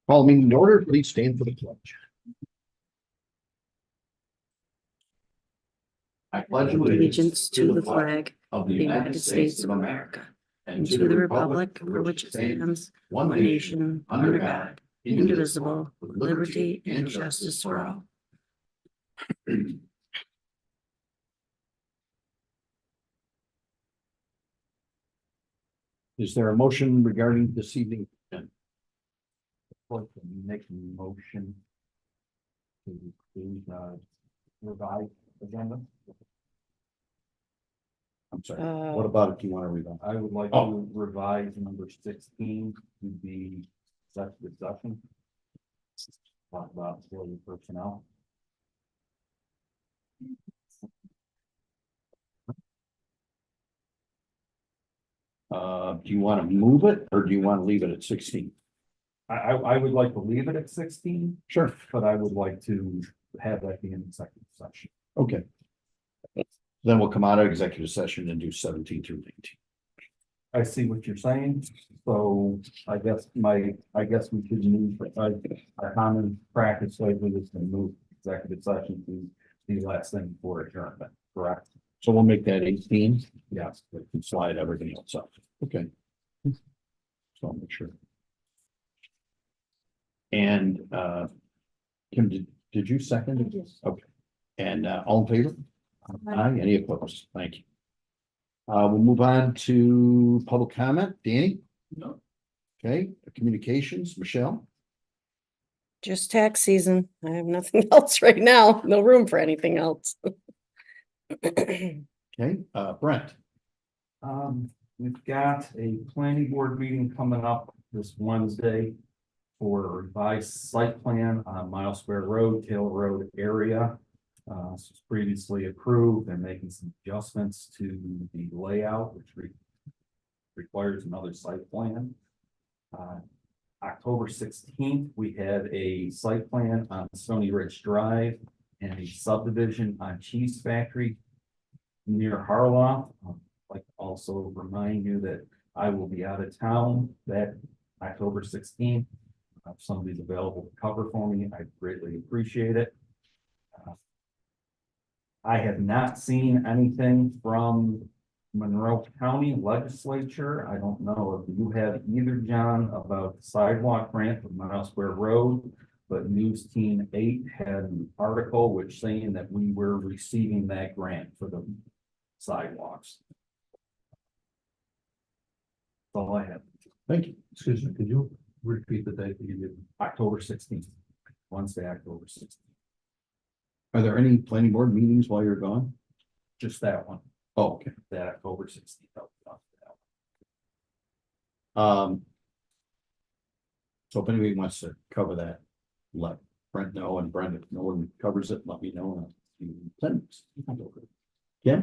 Call meeting to order. Please stand for the pledge. I pledge Allegiance to the flag of the United States of America and to the republic for which it stands, one nation, under God, indivisible, with liberty and justice for all. Is there a motion regarding this evening? Make a motion to please revise agenda. I'm sorry. What about it? Do you want to revise? I would like to revise number 16 to be executive session. Talk about employee personnel. Do you want to move it or do you want to leave it at 16? I would like to leave it at 16, Sure. but I would like to have that be an executive session. Okay. Then we'll come out of executive session and do 17 through 19. I see what you're saying, so I guess we could move, a common practice lately is to move executive session to the last thing before adjournment, correct? So we'll make that 18. Yes. And slide everything else up. Okay. So I'll make sure. And Kim, did you second it? Yes. Okay. And all in favor? Aye. Any opposed? Thank you. We'll move on to public comment. Danny? No. Okay, communications, Michelle? Just tax season. I have nothing else right now. No room for anything else. Okay, Brent? We've got a planning board meeting coming up this Wednesday for a revised site plan on Mile Square Road, Taylor Road area. This was previously approved and making some adjustments to the layout, which requires another site plan. October 16th, we had a site plan on Stony Ridge Drive and a subdivision on Cheese Factory near Harloff. I'd like to also remind you that I will be out of town that October 16th. If somebody's available to cover for me, I'd greatly appreciate it. I have not seen anything from Monroe County Legislature. I don't know if you have either, John, about the sidewalk grant for Mile Square Road, but News Team 8 had an article which saying that we were receiving that grant for the sidewalks. That's all I have. Thank you. Excuse me, could you repeat the date that you did? October 16th, Wednesday, October 16th, Are there any planning board meetings while you're gone? just that one, Oh, okay. that October 16th. So if anybody wants to cover that, let Brent know, and Brent, if no one covers it, let me know. Yeah,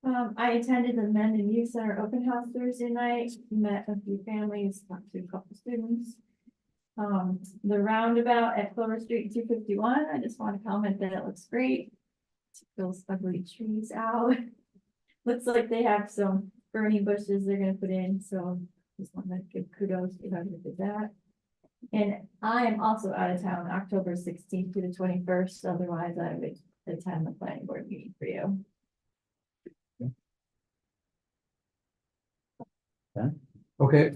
I attended the Men and Youth Center open house Thursday night, met a few families, talked to a couple students. The roundabout at Clover Street 251, I just want to comment that it looks great. Those ugly trees out. Looks like they have some burning bushes they're gonna put in, so just want to give kudos to whoever did that. And I am also out of town October 16th to the 21st, otherwise I would attend the planning board meeting for you. Okay,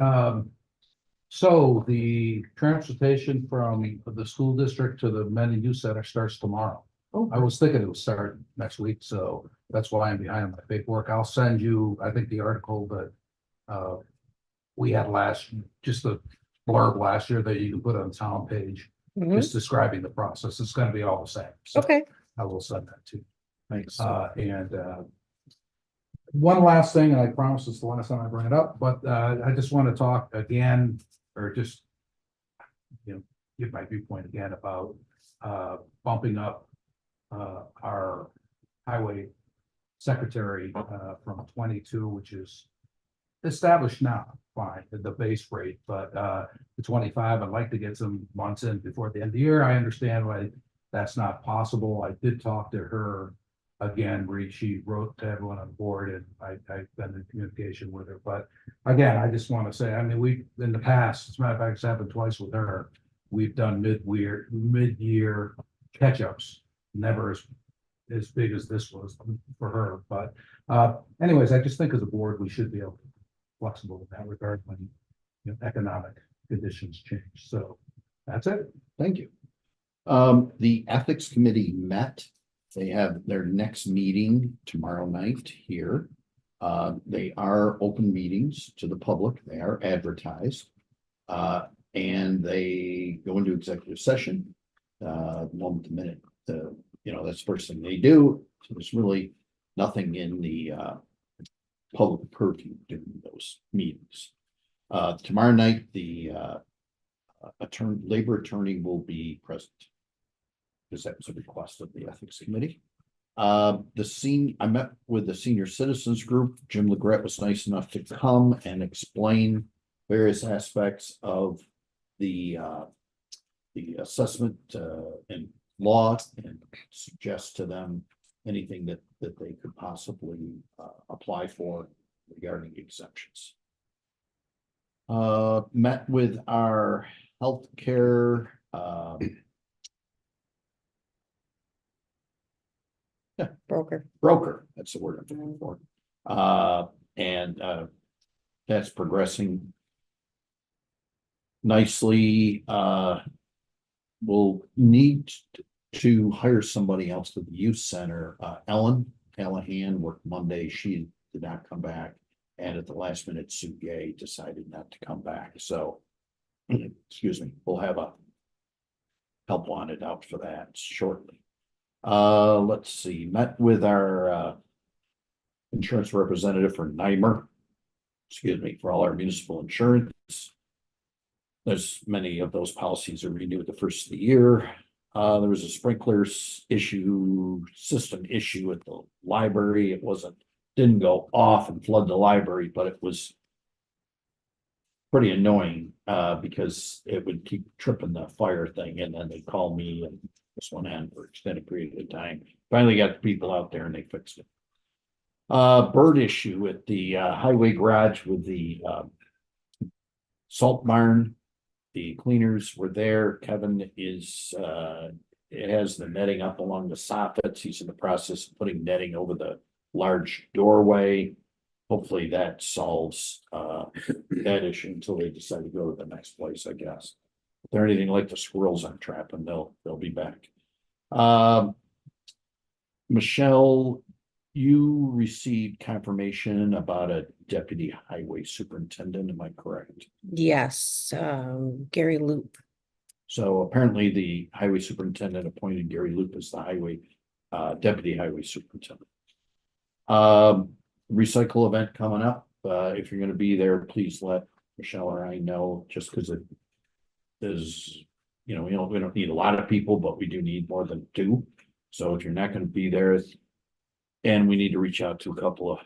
so the transportation from the school district to the Men and Youth Center starts tomorrow. Oh. I was thinking it would start next week, so that's why I'm behind on my paperwork. I'll send you, I think, the article that we had just the blurb last year that you can put on the town page, Mhm. just describing the process. It's gonna be all the same. So Okay. I will send that to you. thanks. One last thing, and I promise it's the last time I bring it up, but I just want to talk again, or just give my viewpoint again about bumping up our highway secretary from 22, which is established now, fine, at the base rate, but the 25, I'd like to get some months in before the end of the year. I understand why that's not possible. I did talk to her again, she wrote to everyone on board and I've been in communication with her. But again, I just want to say, I mean, in the past, as a matter of fact, it's happened twice with her. We've done mid-year catch-ups, never as big as this was for her. But anyways, I just think as a board, we should be able to be flexible in that regard when economic conditions change. So that's it. Thank you. The Ethics Committee met. They have their next meeting tomorrow night here. They are open meetings to the public. They are advertised. And they go into executive session, moment to minute. That's the first thing they do. So there's really nothing in the, public purview during those meetings. Tomorrow night, the, labor attorney will be present. Because that was a request of the Ethics Committee. I met with the Senior Citizens Group. Jim Legret was nice enough to come and explain various aspects of the assessment and law and suggest to them anything that they could possibly apply for regarding exemptions. Met with our healthcare broker, that's the word I'm looking for. And that's progressing nicely. We'll need to hire somebody else to the youth center. Ellen Callahan worked Monday. She did not come back. And at the last minute, Sue Gay decided not to come back. So, excuse me, we'll have a help wanted out for that shortly. Let's see, met with our insurance representative for NYMER, for all our municipal insurance. There's many of those policies are renewed the first of the year. There was a sprinklers system issue at the library. It didn't go off and flood the library, but it was pretty annoying because it would keep tripping the fire thing, and then they'd call me, and this went on for an extended period of time. Finally got the people out there and they fixed it. Bird issue at the highway garage with the salt barn. The cleaners were there. Kevin it has the netting up along the soffits. He's in the process of putting netting over the large doorway. Hopefully that solves that issue until they decide to go to the next place, I guess. If they're anything like the squirrels I'm trapping, they'll be back. Michelle, you received confirmation about a deputy highway superintendent, am I correct? Yes, Gary Loop. So apparently the highway superintendent appointed Gary Loop as the deputy highway superintendent. Recycle event coming up. If you're going to be there, please let Michelle or I know, just because it is, we don't need a lot of people, but we do need more than 2. So if you're not going to be there, and we need to reach out to a couple of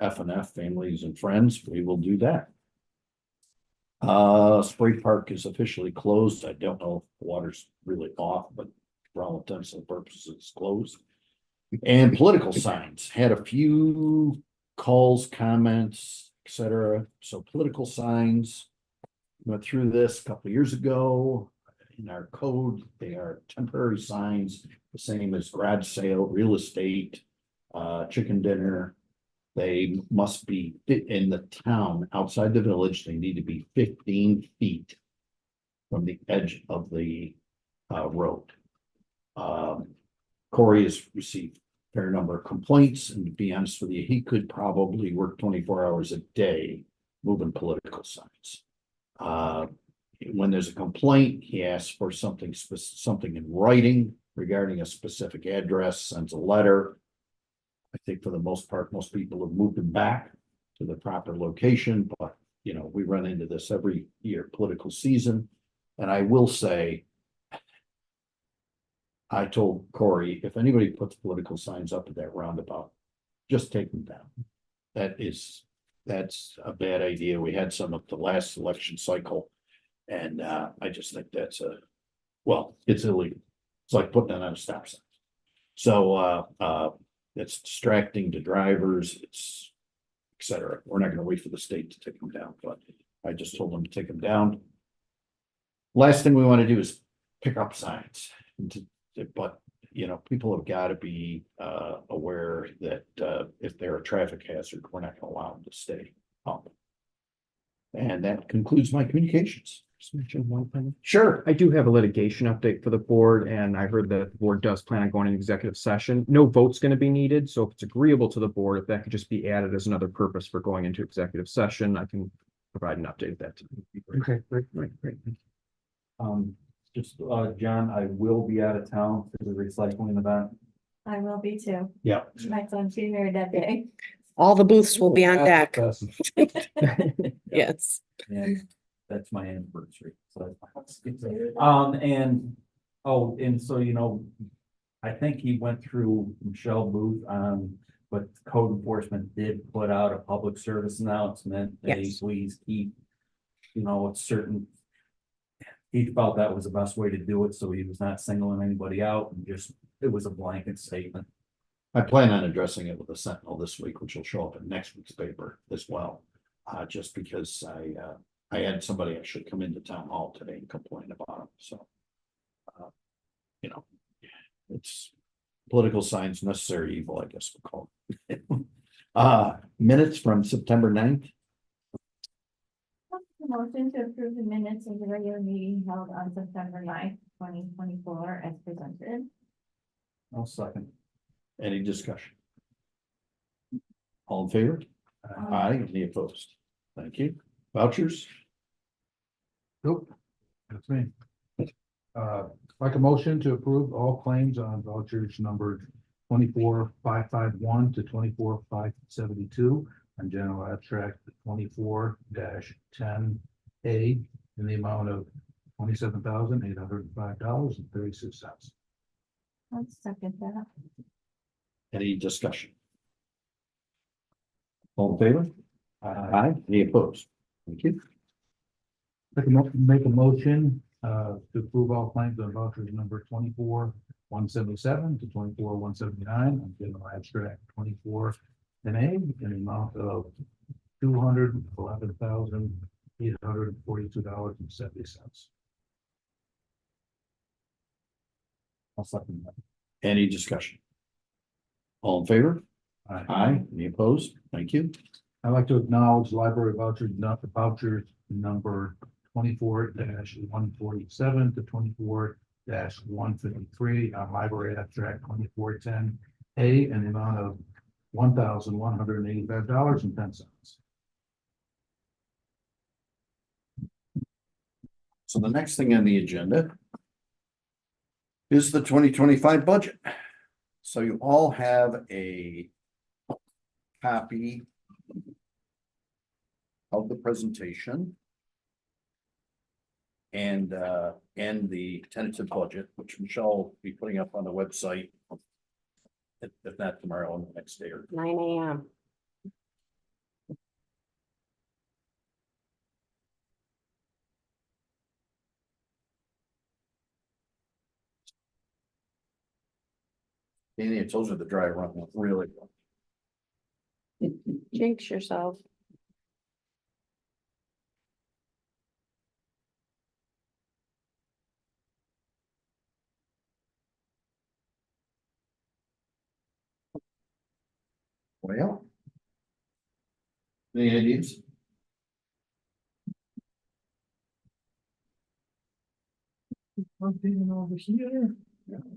F&F families and friends, we will do that. Spray Park is officially closed. I don't know if the water's really off, but for all intents and purposes, it's closed. And political signs, had a few calls, comments, etc. So political signs, went through this a couple of years ago. In our code, they are temporary signs, the same as garage sale, real estate, chicken dinner. They must be in the town, outside the village. They need to be 15 feet from the edge of the road. Corey has received a fair number of complaints, and to be honest with you, he could probably work 24 hours a day moving political signs. When there's a complaint, he asks for something in writing regarding a specific address, sends a letter. I think for the most part, most people have moved them back to the proper location, but we run into this every year, political season. And I will say, I told Corey, if anybody puts political signs up at that roundabout, just take them down. That's a bad idea. We had some at the last election cycle. And I just think it's illegal. It's like putting it on a stop sign. So it's distracting to drivers, it's et cetera. We're not gonna wait for the state to take them down, but I just told them to take them down. Last thing we want to do is pick up signs. But, you know, people have got to be aware that if they're a traffic hazard, we're not gonna allow them to stay up. And that concludes my communications. Just mention one thing. Sure. I do have a litigation update for the board, and I heard that the board does plan on going into executive session. No vote's going to be needed, so if it's agreeable to the board, if that could just be added as another purpose for going into executive session, I can provide an update of that. Okay, great. Great. Just, John, I will be out of town for the recycling event. I will be too. Yeah. My son's getting married that day. All the booths will be on deck. Yes. And that's my anniversary, so. And, oh, and so, you know, I think he went through Michelle Booth, but code enforcement did put out a public service announcement. Hey, Yes. please keep, you know, a certain. He felt that was the best way to do it, so he was not singling anybody out, and just, it was a blanket statement. I plan on addressing it with the Sentinel this week, which will show up in next week's paper as well. Just because I had somebody actually come into town hall today and complain about them, so. You know, it's political science, necessary evil, I guess we'll call it. Minutes from September 9th. Motion to approve the minutes of the regular meeting held on September 9th, 2024 as presented. I'll second. Any discussion? All in favor? Aye, any opposed? Thank you. Vouchers? Nope, that's me. Like a motion to approve all claims on vouchers numbered 24,551 to 24,572 on general abstract 24-10A in the amount of $27,805.36. Let's second that. Any discussion? All in favor? Aye, any opposed? Thank you. Make a motion to approve all claims on vouchers number 24,177 to 24,179 on general abstract 24 and A in the amount of $211,842.70. I'll second that. Any discussion? All in favor? Aye. Aye, any opposed? Thank you. I'd like to acknowledge library vouchers number 24-147 to 24-153 on library abstract 2410A in the amount of $1,185.10. So the next thing on the agenda is the 2025 budget. So you all have a copy of the presentation and the tentative budget, which Michelle will be putting up on the website. If not tomorrow, on the next day or 9 a.m. Danny, I told you the dry run went really well. Jinx yourself. Well. Any ideas? Over here.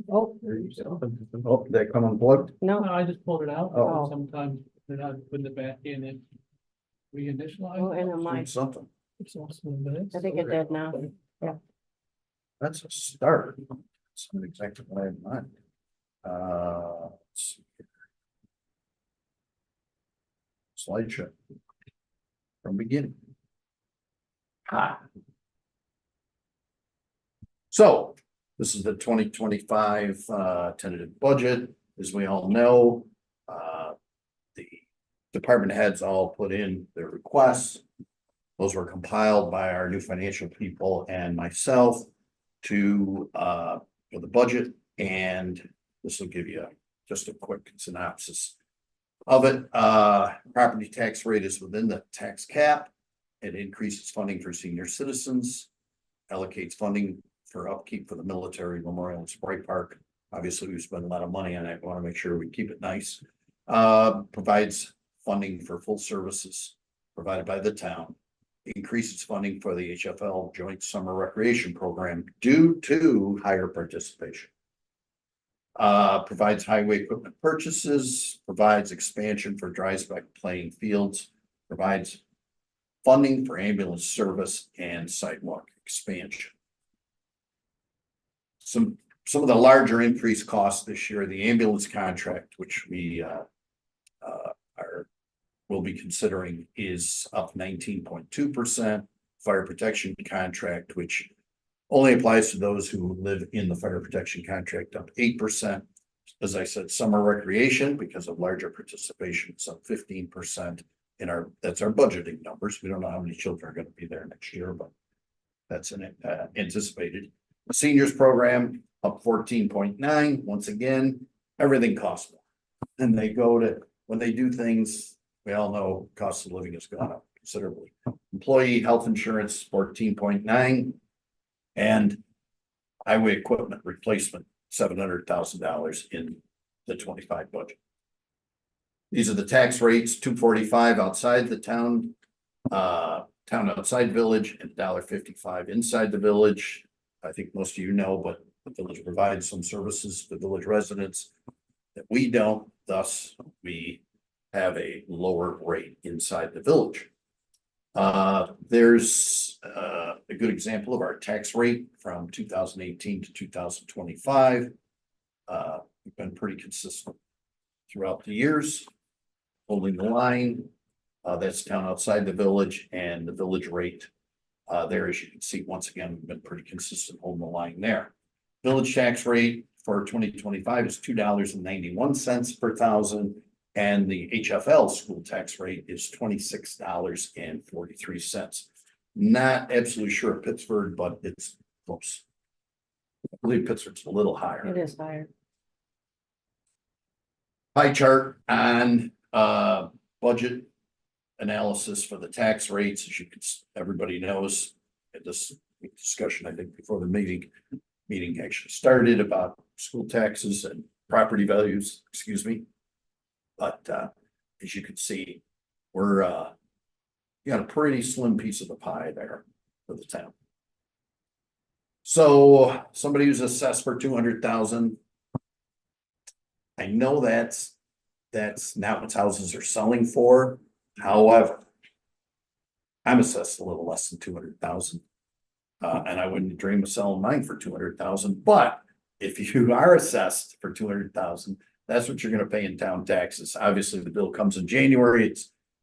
Oh, there you go. Oh, they come unplugged? No, No, I just pulled it out. Oh. Sometimes they're not putting it back in and reinitialize. oh, and on mine. Doing something. It's also in minutes. I think it did now. That's a start. It's not exactly what I had in mind. Let's see here. Slideshow. From beginning. So, this is the 2025 tentative budget. As we all know, the department heads all put in their requests. Those were compiled by our new financial people and myself to for the budget, and this will give you just a quick synopsis of it. Property tax rate is within the tax cap. It increases funding for senior citizens, allocates funding for upkeep for the military memorial and Sprite Park. Obviously, we spend a lot of money on it. We want to make sure we keep it nice. Provides funding for full services provided by the town. Increases funding for the HFL Joint Summer Recreation Program due to higher participation. Provides highway equipment purchases, provides expansion for dry spec playing fields, provides funding for ambulance service and sidewalk expansion. Some of the larger increased costs this year, the ambulance contract, which we will be considering, is up 19.2%. Fire protection contract, which only applies to those who live in the fire protection contract, up 8%. As I said, summer recreation, because of larger participation, it's up 15% in that's our budgeting numbers. We don't know how many children are going to be there next year, but that's anticipated. The seniors program up 14.9. Once again, everything costs more. And when they do things, we all know cost of living has gone up considerably. Employee health insurance, 14.9. And highway equipment replacement, $700,000 in the 25 budget. These are the tax rates: $2.45 outside the town, town outside village, and $1.55 inside the village. I think most of you know, but the village provides some services to village residents that we don't. Thus, we have a lower rate inside the village. There's a good example of our tax rate from 2018 to 2025. We've been pretty consistent throughout the years, holding the line. That's town outside the village, and the village rate there, as you can see, once again, we've been pretty consistent holding the line there. Village tax rate for 2025 is $2.91 per thousand. And the HFL school tax rate is $26.43. Not absolutely sure of Pittsburgh, but it's close. I believe Pittsburgh's a little higher. It is higher. Pie chart on budget analysis for the tax rates. As you can, everybody knows, at this discussion, I think before the meeting actually started, about school taxes and property values, excuse me. But as you can see, we're got a pretty slim piece of the pie there for the town. So somebody who's assessed for 200,000. I know that's not what houses are selling for. However, I'm assessed a little less than 200,000. And I wouldn't dream of selling mine for 200,000. But if you are assessed for 200,000, that's what you're going to pay in town taxes. Obviously, the bill comes in January.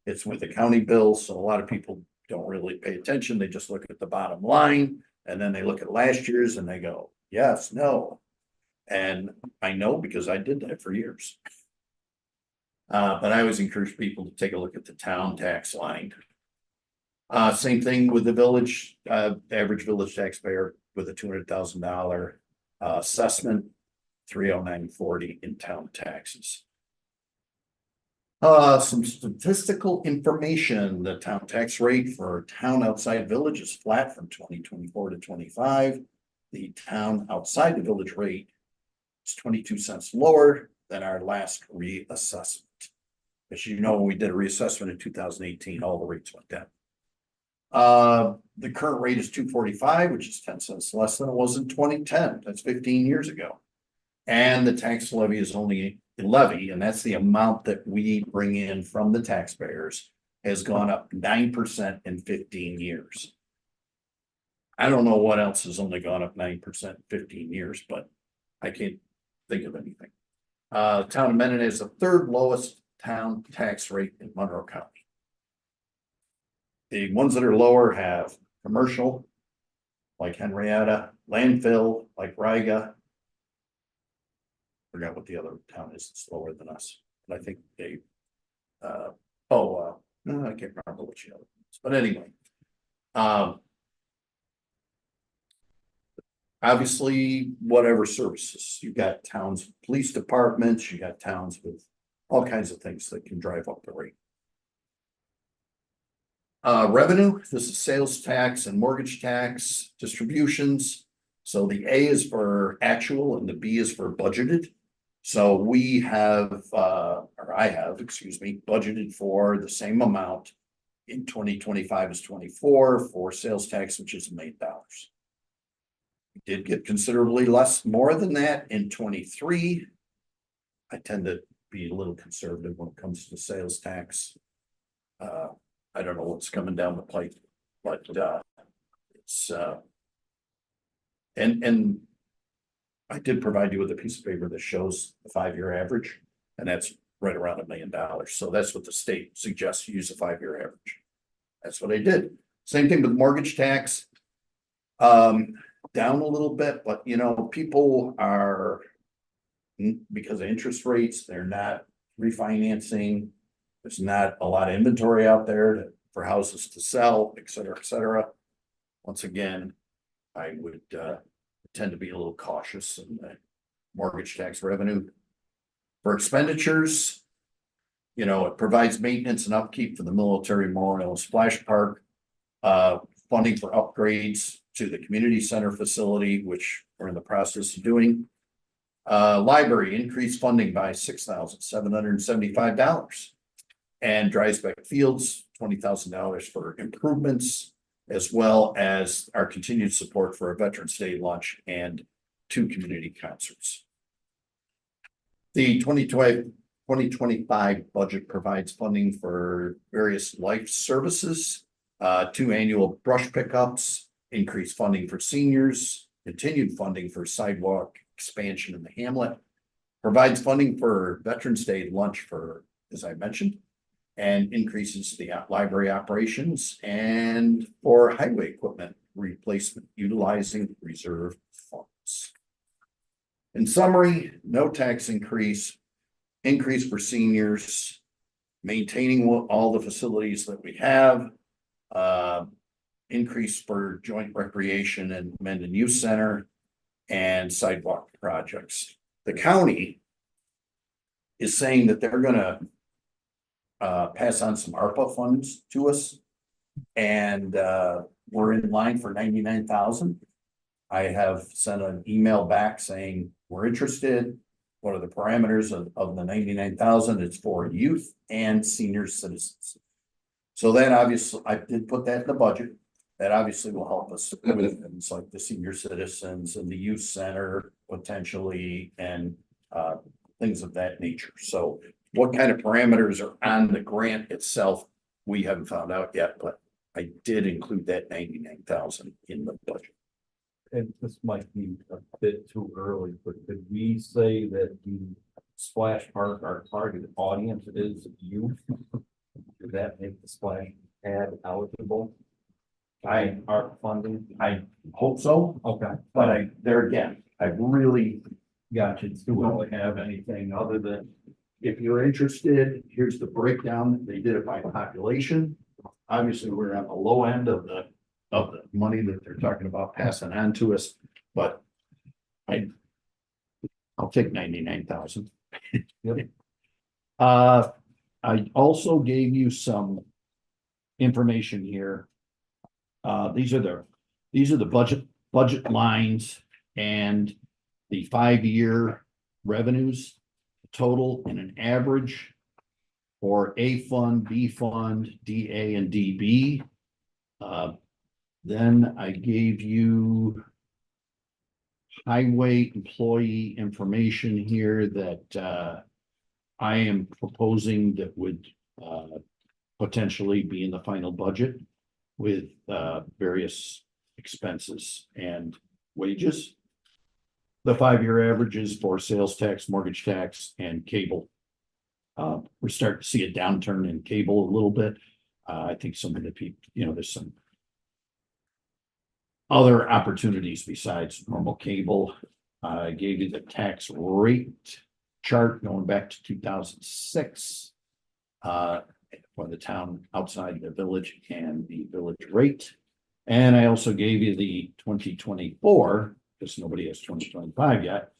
It's with the county bill, so a lot of people don't really pay attention. They just look at the bottom line, and then they look at last year's and they go, yes, no. And I know, because I did that for years. But I always encourage people to take a look at the town tax line. Same thing with the village, average village taxpayer with a $200,000 assessment. $309.40 in town taxes. Some statistical information. The town tax rate for town outside village is flat from 2024 to 25. The town outside the village rate is 22 cents lower than our last reassessment. As you know, when we did a reassessment in 2018, all the rates went down. The current rate is $2.45, which is 10 cents less than it was in 2010. That's 15 years ago. And the tax levy is only a levy, and that's the amount that we bring in from the taxpayers, has gone up 9% in 15 years. I don't know what else has only gone up 9% in 15 years, but I can't think of anything. Town of Menon is the third lowest town tax rate in Monroe County. The ones that are lower have commercial, like Henrietta, landfill, like Riga. Forgot what the other town is that's lower than us, but I think they, no, I can't remember which other ones, but anyway. obviously, whatever services, you got towns, with police departments, you got towns with all kinds of things that can drive up the rate. Revenue, this is sales tax and mortgage tax distributions. So the A is for actual and the B is for budgeted. So we have, or I have, excuse me, budgeted for the same amount in 2025 as 24 for sales tax, which is $1 million. We did get considerably more than that in 23. I tend to be a little conservative when it comes to sales tax. I don't know what's coming down the pipe, but it's and I did provide you with a piece of paper that shows the 5-year average, and that's right around $1 million. So that's what the state suggests you use a 5-year average. That's what I did. Same thing with mortgage tax. Down a little bit, but you know, people are, because of interest rates, they're not refinancing. There's not a lot of inventory out there for houses to sell, et cetera, et cetera. Once again, I would tend to be a little cautious in the mortgage tax revenue. For expenditures, you know, it provides maintenance and upkeep for the military memorial splash park, funding for upgrades to the community center facility, which we're in the process of doing. Library increased funding by $6,775. And Dreisbeck Fields, $20,000 for improvements, as well as our continued support for a Veterans Day lunch and 2 community concerts. The 2025 budget provides funding for various life services, 2 annual brush pickups, increased funding for seniors, continued funding for sidewalk expansion in the hamlet, provides funding for Veterans Day lunch for, as I mentioned, and increases the library operations and for highway equipment replacement utilizing reserve funds. In summary, no tax increase for seniors, maintaining all the facilities that we have, increase for joint recreation and Mendon Youth Center, and sidewalk projects. The county is saying that they're gonna pass on some ARPA funds to us. And we're in line for 99,000. I have sent an email back saying we're interested. What are the parameters of the 99,000? It's for youth and senior citizens. So that obviously, I did put that in the budget. That obviously will help us with things like the senior citizens and the youth center potentially, and things of that nature. So what kind of parameters are on the grant itself, we haven't found out yet, but I did include that 99,000 in the budget. And this might be a bit too early, but could we say that the splash park, our target audience is youth? Does that make the splash pad eligible? Our funding? I hope so, Okay. but there again, I really Gotcha. don't have anything other than, if you're interested, here's the breakdown. They did it by population. Obviously, we're on the low end of the money that they're talking about passing on to us, but I'll take 99,000. Yep. I also gave you some information here. These are the budget lines and the 5-year revenues total and an average for A fund, B fund, DA, and DB. Then I gave you highway employee information here that I am proposing that would potentially be in the final budget with various expenses and wages. The 5-year averages for sales tax, mortgage tax, and cable. We're starting to see a downturn in cable a little bit. I think some of the people, there's some other opportunities besides normal cable. I gave you the tax rate chart going back to 2006 for the town outside the village and the village rate. And I also gave you the 2024 because nobody has 2025 yet,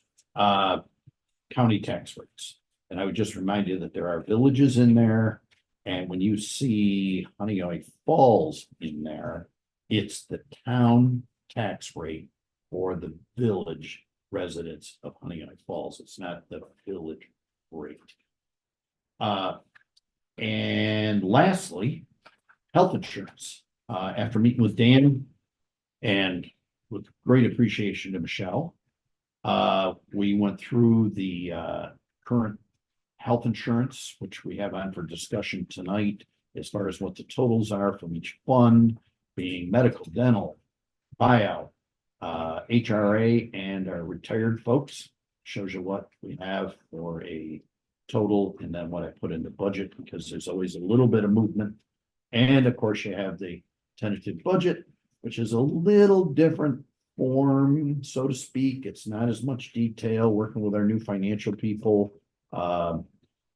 county tax rates. And I would just remind you that there are villages in there. And when you see Honeoye Falls in there, it's the town tax rate for the village residents of Honeoye Falls. It's not the village rate. And lastly, health insurance. After meeting with Dan and with great appreciation to Michelle, we went through the current health insurance, which we have on for discussion tonight, as far as what the totals are from each fund, being medical, dental, buyout, HRA, and our retired folks. Shows you what we have for a total, and then what I put in the budget, because there's always a little bit of movement. And of course, you have the tentative budget, which is a little different form, so to speak. It's not as much detail, working with our new financial people.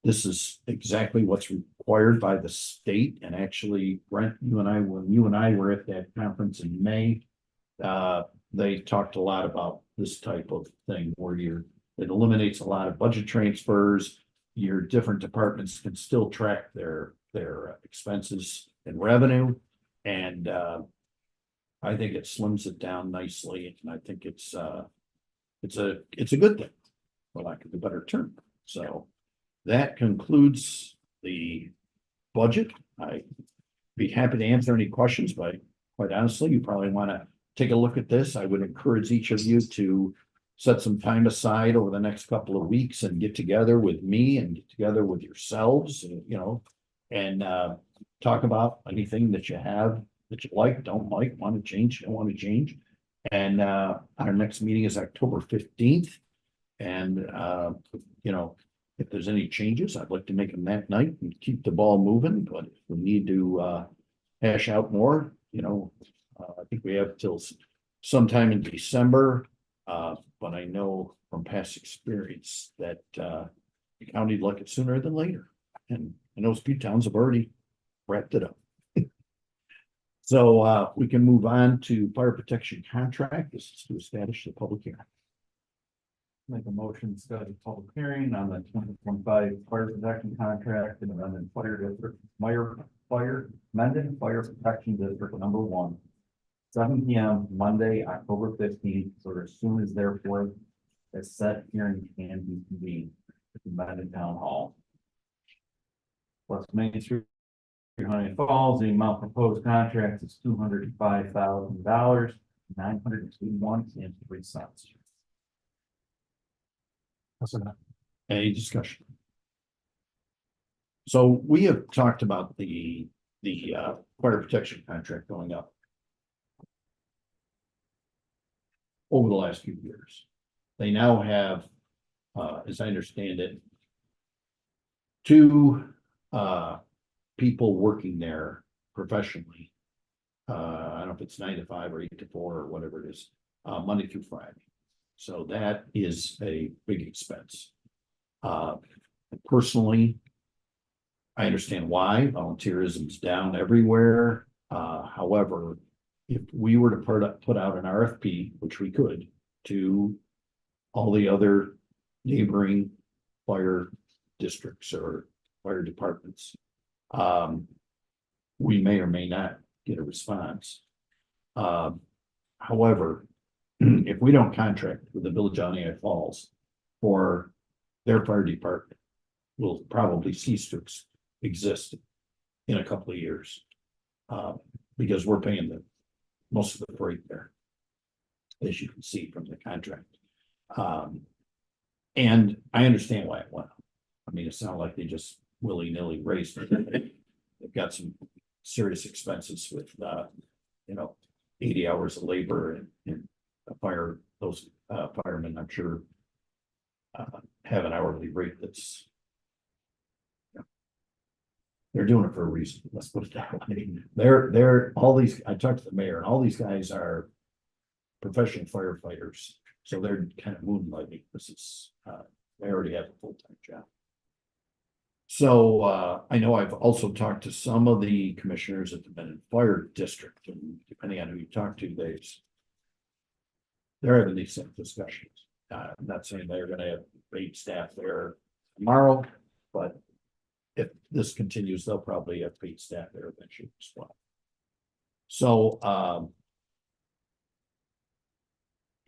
This is exactly what's required by the state. And actually, Brent, when you and I were at that conference in May, they talked a lot about this type of thing where it eliminates a lot of budget transfers. Your different departments can still track their expenses and revenue. And I think it slims it down nicely. And I think it's a good thing, for lack of a better term. So that concludes the budget. I'd be happy to answer any questions, but quite honestly, you probably want to take a look at this. I would encourage each of you to set some time aside over the next couple of weeks and get together with me and get together with yourselves, and talk about anything that you have that you like, don't like, want to change, don't want to change. And our next meeting is October 15th. And if there's any changes, I'd like to make them that night and keep the ball moving. But if we need to hash out more, I think we have till sometime in December. But I know from past experience that the county'd like it sooner than later. And I know a few towns have already wrapped it up. So we can move on to fire protection contract. This is to establish the public hearing. Make a motion to schedule a public hearing on the 2025 fire protection contract in the Mendon Fire District, Mendon Fire Protection District number 1. 7 p.m. Monday, October 15th, or as soon as therefore a set hearing can be convened at the Mendon Town Hall. West Main Street, Honeoye Falls, the amount proposed contract is $205,000, $981.03. Any discussion? So we have talked about the fire protection contract going up over the last few years. They now have, as I understand it, 2 people working there professionally. I don't know if it's 9 to 5 or 8 to 4 or whatever it is, Monday through Friday. So that is a big expense. Personally, I understand why volunteerism is down everywhere. However, if we were to put out an RFP, which we could, to all the other neighboring fire districts or fire departments, we may or may not get a response. However, if we don't contract with the Village of Honeoye Falls for their fire department, will probably cease to exist in a couple of years, because we're paying most of the freight there, as you can see from the contract. And I understand why it went up. I mean, it sounded like they just willy-nilly raised it. They've got some serious expenses with 80 hours of labor and those firemen, I'm sure, have an hourly rate that's, they're doing it for a reason. Let's put it that way. They're all these, I talked to the mayor, and all these guys are professional firefighters. So they're kind of moonlighting. This is, they already have a full-time job. So I know I've also talked to some of the commissioners at the Mendon Fire District, and depending on who you talk to, they're having these same discussions. I'm not saying they're gonna have paid staff there tomorrow, but if this continues, they'll probably have paid staff there eventually as well. So,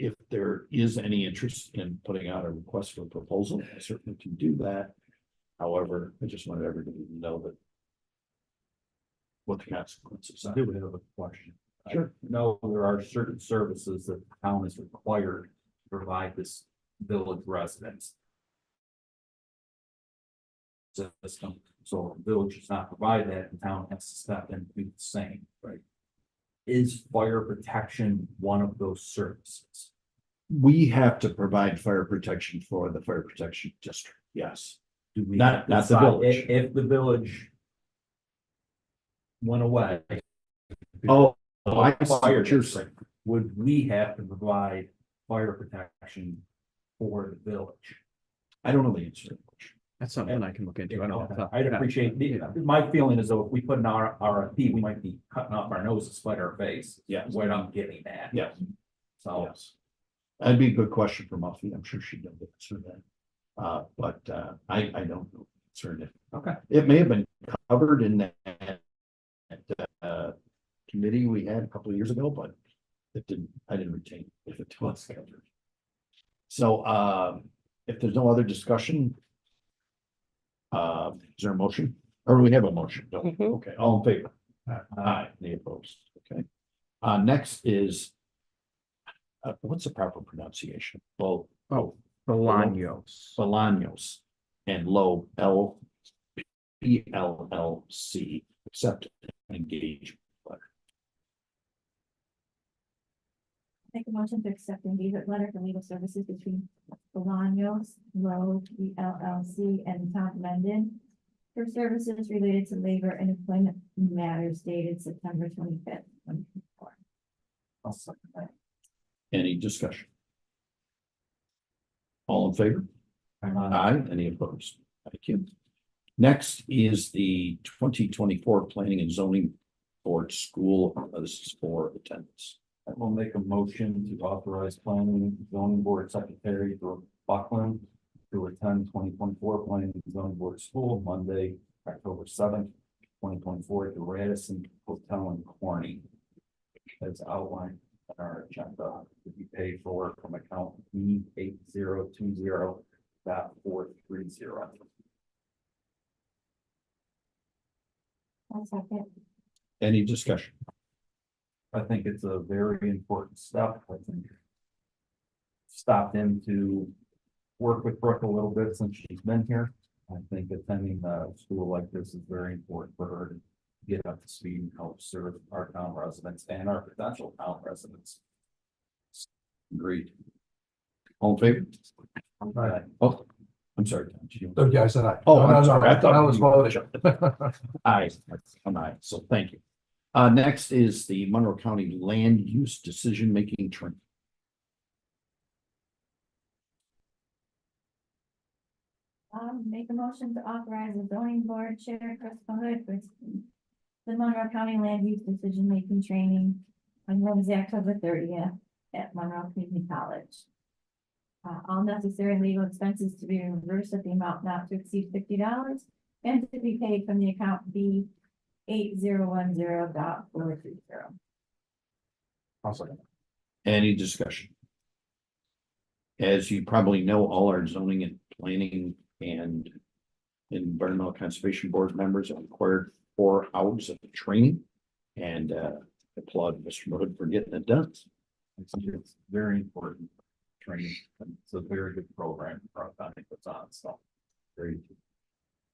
if there is any interest in putting out a request for a proposal, I certainly can do that. However, I just wanted everybody to know that what the consequences I are. do have a question. Sure. No, there are certain services that the town is required to provide this village residents. System, so if the village does not provide that, the town has to step in and do the same. Right. Is fire protection one of those services? We have to provide fire protection for the fire protection district, yes. Do we Not- have to not the decide- village. If the village went away. Oh, I see Fire what you're district, would we have to provide fire protection for the village? I don't know the answer to that question. That's something I can look into. I don't know. I'd appreciate, my feeling is though, if we put in our RFP, we might be cutting off our nose to spite our face. Yes. What I'm getting at. Yes. So, Yes. That'd be a good question for Muffy. I'm sure she'd know the answer to that. But I don't know. the answer to it. okay, It may have been covered in that committee we had a couple of years ago, but it didn't, I didn't retain it if it was covered. So if there's no other discussion. Is there a motion? Or do we have a motion? No. Okay, all in favor? Aye, any opposed? Okay. Next is. What's the proper pronunciation? Well, Bolaños. Bolaños and Low LPLLC, accept an engagement letter. Make a motion to accept the engagement letter for legal services between Bolaños, Lowe, LLC, and Tom Mendon for services related to labor and employment matters dated September 25th, 2024. I'll second that. Any discussion? All in favor? Aye, any opposed? Thank you. Next is the 2024 Planning and Zoning Board School. This is for attendance. I will make a motion to authorize planning and zoning board secretary for Buckland to attend 2024 planning and zoning board school Monday, October 7th, 2024 to Radisson Hotel in Corning. As outlined in our agenda, to be paid for from account B8020.430. I'll second. Any discussion? I think it's a very important step. I think stopped in to work with Brooke a little bit since she's been here. I think attending a school like this is very important for her to get up to speed and help serve our town residents and our potential town residents. Agreed. All in favor? Okay. Oh, I'm sorry. Tom, did you- Oh, yeah, I said aye. Oh, No, I'm no, sorry. I thought I was voting. Aye, I'm aye, so thank you. Next is the Monroe County Land Use Decision Making Training. Make a motion to authorize the zoning board chair, Chris Hood, for the Monroe County Land Use Decision Making Training on Wednesday, October 30th at Monroe Community College. All necessary legal expenses to be reimbursed at the amount not to exceed $50 and to be paid from the account B8010.430. I'll second. Any discussion? As you probably know, all our zoning and planning and environmental conservation board members are required 4 hours of training. And applaud Mr. Hood for getting it done. I think it's very important training. And it's a very good program for our county puts on, so. Very.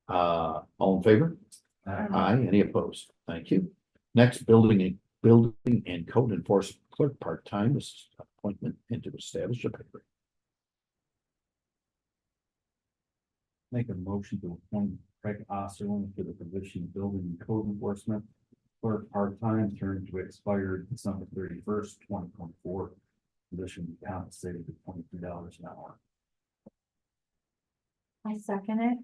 All in favor? Uh, Aye, any opposed? Thank you. Next, building and code enforcement clerk part-time, this is appointment into establish a pay rate. Make a motion to appoint Craig Osterlin to the position of building and code enforcement clerk part-time, term to expire December 31st, 2024. Position be compensated at $22 an hour. I second it.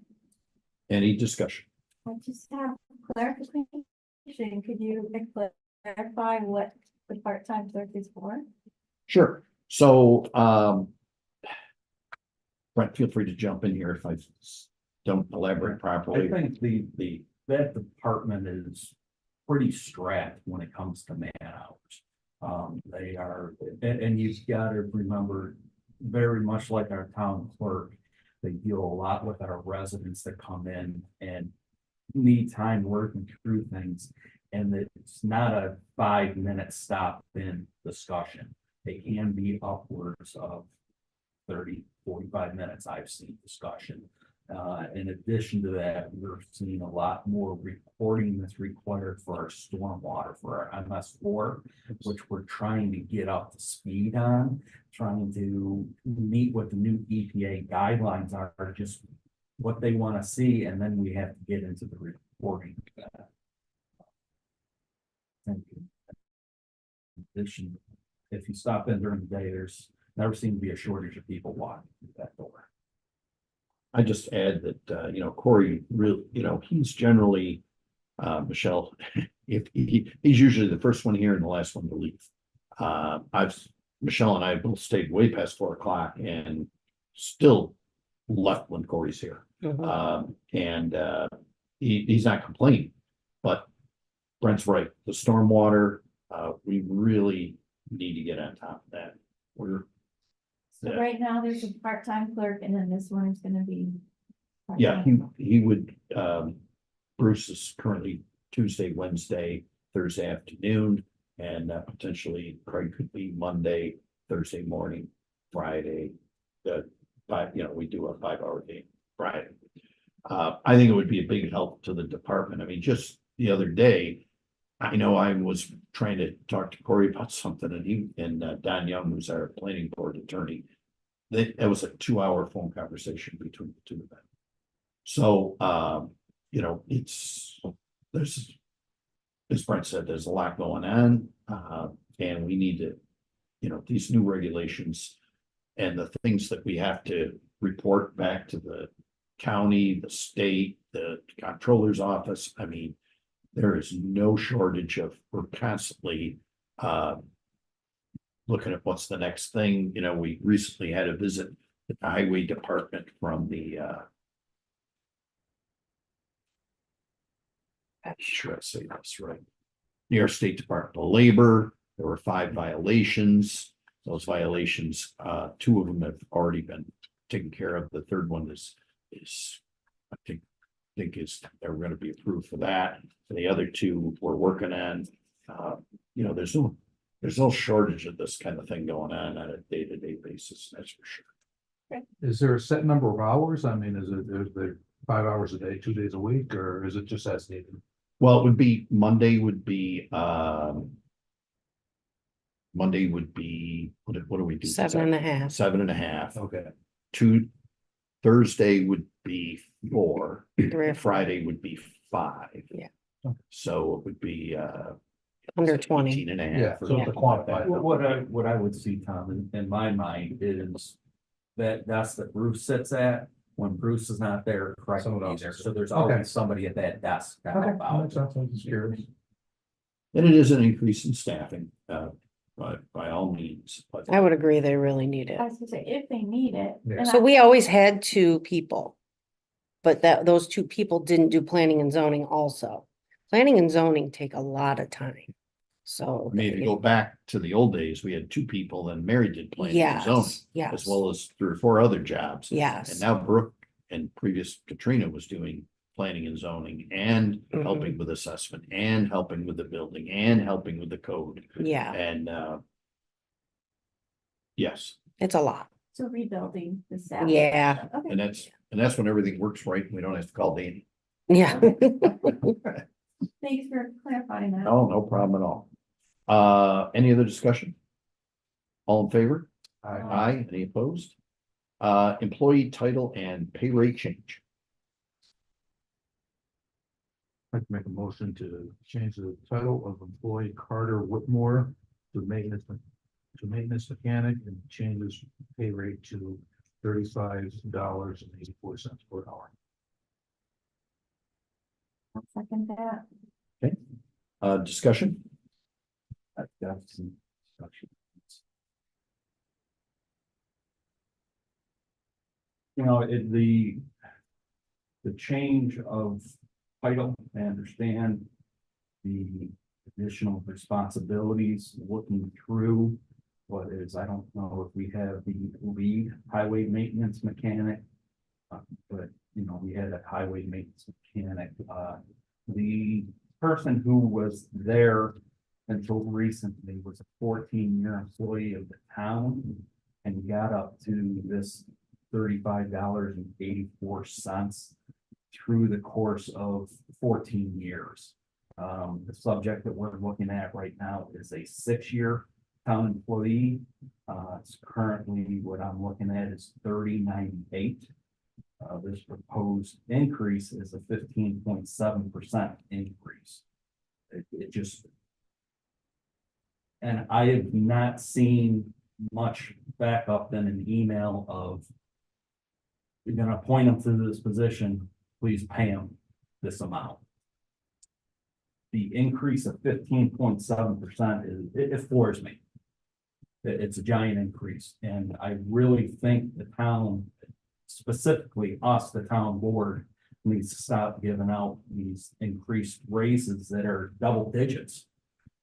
Any discussion? I just have clarification. Could you clarify what the part-time clerk is for? Sure. So, Brent, feel free to jump in here if I don't elaborate I properly. think that department is pretty strapped when it comes to man hours. They are, and you've got to remember, very much like our town clerk, they deal a lot with our residents that come in and need time working through things. And it's not a 5-minute stop in discussion. It can be upwards of 30, 45 minutes I've seen discussion. In addition to that, we're seeing a lot more reporting that's required for our stormwater, for our MS4, which we're trying to get up to speed on, trying to meet what the new EPA guidelines are, just what they want to see, and then we have to get into the reporting. Thank you. In addition, if you stop in during the day, there's never seemed to be a shortage of people walking through that door. I just add that, Corey really, he's generally, Michelle, he's usually the first one here and the last one to leave. Michelle and I both stayed way past 4 o'clock and still left when Corey's here. He's not complaining, but Brent's right. The stormwater, we really need to get on top of that. So right now, there's a part-time clerk, and then this one is gonna be. Yeah, part-time. he would, Bruce is currently Tuesday, Wednesday, Thursday afternoon, and potentially Craig could be Monday, Thursday morning, Friday. We do a 5-hour day Friday. I think it would be a big help to the department. I mean, just the other day, I know I was trying to talk to Corey about something, and Don Young, who's our planning board attorney, that was a 2-hour phone conversation between the two of them. So, there's, as Brent said, there's a lot going on, and we need to, these new regulations and the things that we have to report back to the county, the state, the comptroller's office. I mean, there is no shortage of, we're constantly looking at what's the next thing. We recently had a visit at the highway department from the I'm sure I say this right. New York State Department of Labor. There were 5 violations. Those violations, 2 of them have already been taken care of. The third one is I think they're going to be approved for that. And the other 2 we're working on. There's no shortage of this kind of thing going on a day-to-day basis. That's for sure. Is there a set number of hours? I mean, is there 5 hours a day, 2 days a week, or is it just as needed? Well, it would be Monday would be what do we do? 7.5. 7.5. Okay. Thursday would be 4. 3 or 4, Friday would be 5. Yeah. So it would be under 20. 18 and a half. Yeah, or so it's a something like that. quantified. What I would see, Tom, in my mind is that desk that Bruce sits at, when Bruce is not there, Craig will Someone be else there. is So there's Okay. always somebody at that desk to Okay, help out. that sounds like it's curious. And it is an increase in staffing, by all means. But I would agree, they really need it. I was gonna say, if they need it. Yeah. and So I- we always had 2 people. But those 2 people didn't do planning and zoning also. Planning and zoning take a lot of time. So. I mean, if you go back to the old days, we had 2 people, and Mary did planning and zoning, Yes, as yes, well as 3 or 4 other jobs. And yes. now Brooke and previous Katrina was doing planning and zoning and Mhm. helping with assessment and helping with the building and helping with the code. Yeah, And yes, it's a lot. So rebuilding the staff. Yeah. Okay. and that's when everything works right. and we don't have to call Danny. Yeah. Thanks for clarifying that. Oh, no problem at all. Any other discussion? All in favor? Aye. Any opposed? Employee title and pay rate change. I'd like to make a motion to change the title of employee Carter Whitmore to maintenance mechanic, and changes pay rate to $35.84 per hour. I'll second that. Discussion? I've got some discussion. you know, the change of title, I understand the additional responsibilities, looking through what is, I don't know if we have the lead highway maintenance mechanic. But, you know, we had a highway maintenance mechanic, the person who was there until recently was a 14-year employee of the town. And he got up to this $35.84 through the course of 14 years. The subject that we're looking at right now is a 6-year town employee. It's currently what I'm looking at is $30.98. This proposed increase is a 15.7% increase. It just. And I have not seen much backup in an email of, you're gonna appoint him to this position, please pay him this amount. The increase of 15.7% it floors me. It's a giant increase, and I really think the town, specifically us, the town board, needs to stop giving out these increased raises that are double digits.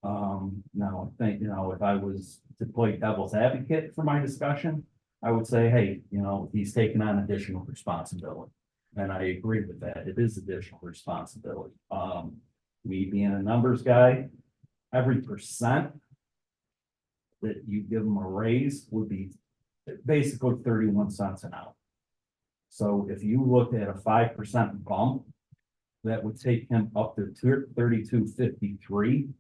Now, I think, you know, if I was to play devil's advocate for my discussion, I would say, hey, you know, he's taking on additional responsibility. And I agree with that. It is additional responsibility. Me being a numbers guy, every percent that you give him a raise would be basically 31 cents an hour. So if you look at a 5% bump, that would take him up to 32.53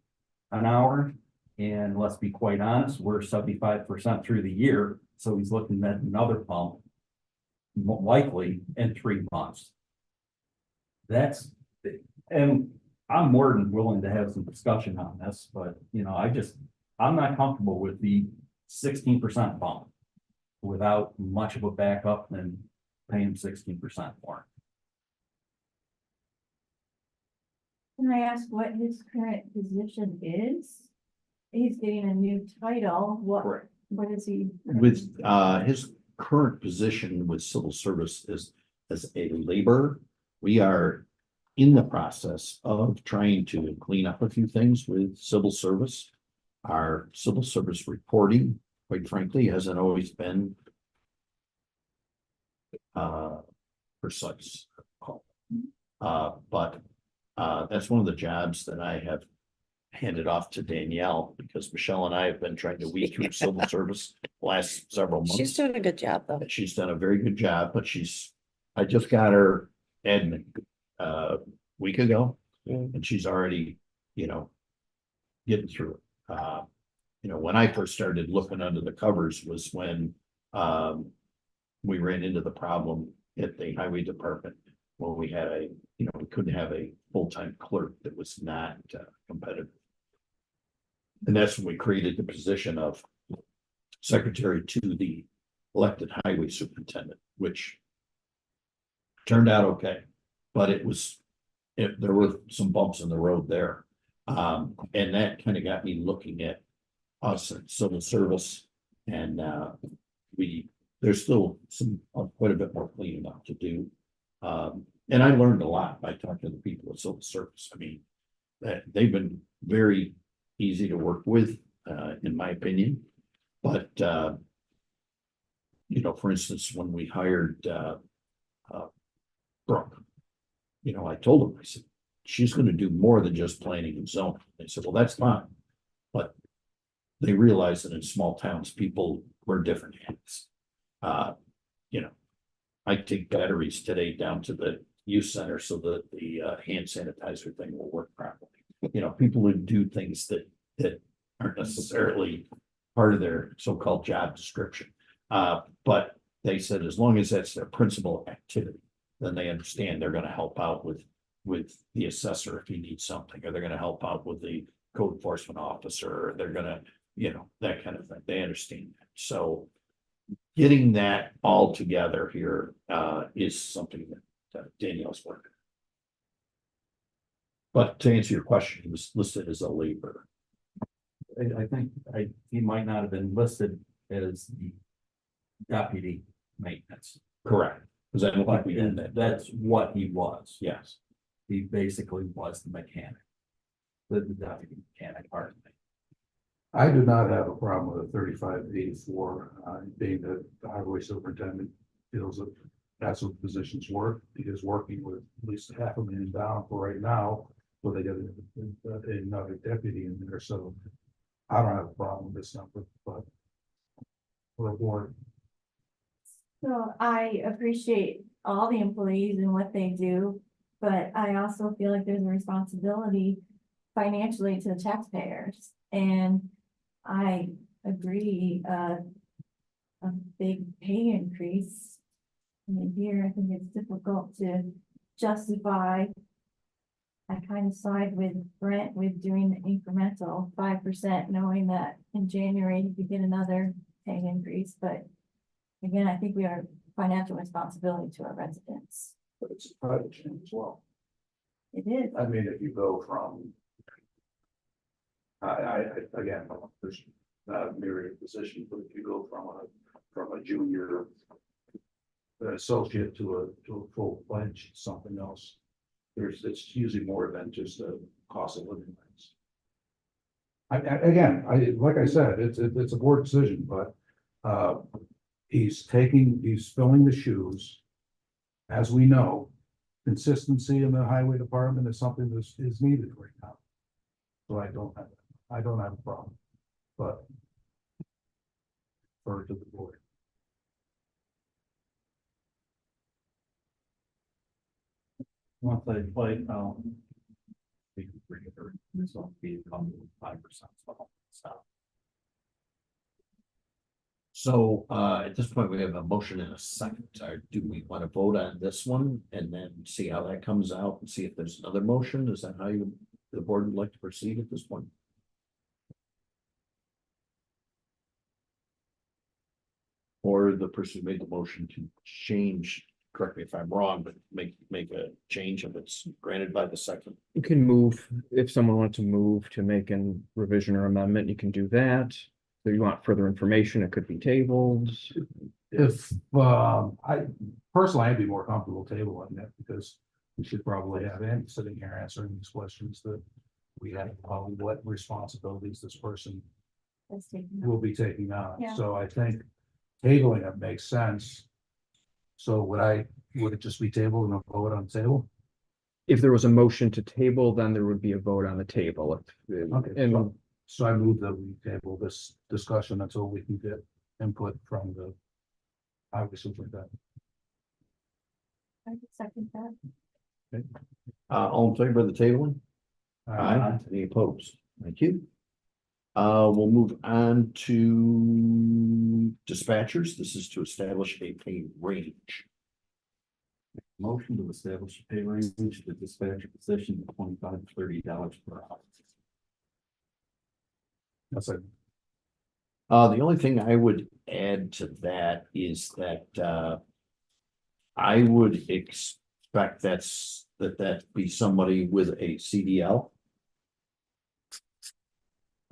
an hour. And let's be quite honest, we're 75% through the year. So he's looking at another bump, likely in 3 months. And I'm more than willing to have some discussion on this, but you know, I'm not comfortable with the 16% bump without much of a backup and paying 16% more. Can I ask what his current position is? He's getting a new title. What is he? With his current position with civil service is as a laborer, we are in the process of trying to clean up a few things with civil service. Our civil service reporting, quite frankly, hasn't always been precise. But that's one of the jobs that I have handed off to Danielle, because Michelle and I have been trying to weed through civil service last several months. She's doing a good job, though. And she's done a very good job, but I just got her admin week ago, and she's already, you know, getting through it. You know, when I first started looking under the covers was when we ran into the problem at the highway department, when we had we couldn't have a full-time clerk that was not competitive. And that's when we created the position of secretary to the elected highway superintendent, which turned out okay, but there were some bumps in the road there. And that kind of got me looking at us and civil service, and there's still quite a bit more cleaning up to do. And I learned a lot by talking to the people at civil service. I mean, that they've been very easy to work with, in my opinion. But you know, for instance, when we hired Brooke, you know, I told them, I said, she's going to do more than just planning and zoning. They said, well, that's fine. But they realize that in small towns, people wear different hats. You know, I take batteries today down to the youth center so that the hand sanitizer thing will work properly. You know, people who do things that aren't necessarily part of their so-called job description. But they said, as long as that's their principal activity, then they understand they're going to help out with the assessor if he needs something, or they're going to help out with the code enforcement officer, or they're going to, you know, that kind of thing. They understand that. So getting that all together here is something that Danielle's working. But to answer your question, he was listed as a laborer. I think he might not have been listed as the deputy maintenance. Correct. Cause I don't think But we did that. that's what he was. Yes. He basically was the mechanic. The deputy mechanic, pardon me. I do not have a problem with a 3584, being that the highway superintendent feels that that's what the position's worth. He is working with at least $500,000 down for right now, where they get another deputy in there, so I don't have a problem with this number, but for the board, So I appreciate all the employees and what they do, but I also feel like there's a responsibility financially to the taxpayers. And I agree, a big pay increase. I mean, here, I think it's difficult to justify. I kind of side with Brent with doing the incremental 5%, knowing that in January you could get another pay increase, but again, I think we are financial responsibility to our residents. but it's a title change as well. It is. I mean, if you go from. Again, there's not a myriad position, but if you go from a junior. Associate to a full fledged something else. It's usually more than just a cost of living things. Like I said, it's a board decision, but, he's filling the shoes. As we know, consistency in the highway department is something that is needed right now. So I don't have a problem, but. Refer to the board. Once I play, we can bring it, this will be 5%. So So, at this point, we have a motion and a second. Do we want to vote on this one and then see how that comes out and see if there's another motion? Is that how the board would like to proceed at this point? Or the person who made the motion to change, correct me if I'm wrong, but make a change if it's granted by the second. You can move, if someone wanted to move to make a revision or amendment, you can do that. If you want further information, it could be tabled. If, I personally, I'd be more comfortable tabling that because we should probably have Andy sitting here answering these questions that we have, what responsibilities this person Let's take will be taking on. Yeah. So I think tabling it makes sense. So would it just be tabled and a vote on the table? If there was a motion to table, then there would be a vote on the table. Okay, And so I move that we table this discussion until we can get input from the highway superintendent. I could second that. All in favor of the tabling? Any opposed? Thank you. We'll move on to dispatchers. This is to establish a pay range. motion to establish a pay range to the dispatcher position of $25 to $30 per hour. That's it. The only thing I would add to that is that, I would expect that be somebody with a CDL.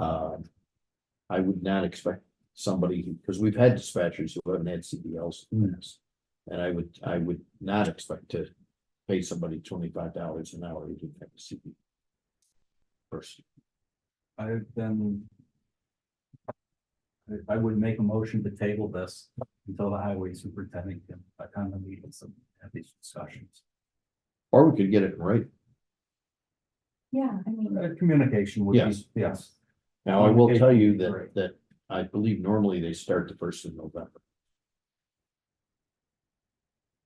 I would not expect somebody, because we've had dispatchers who haven't had CDLs in the past. And I would not expect to pay somebody $25 an hour who didn't have a CDL. Person. I would make a motion to table this until the highway superintendent can attend the meetings and have these discussions. Or we could get it right. Yeah, I mean, Communication would Yes. be, yes. Now, I will tell you Right. that I believe normally they start the 1st of November.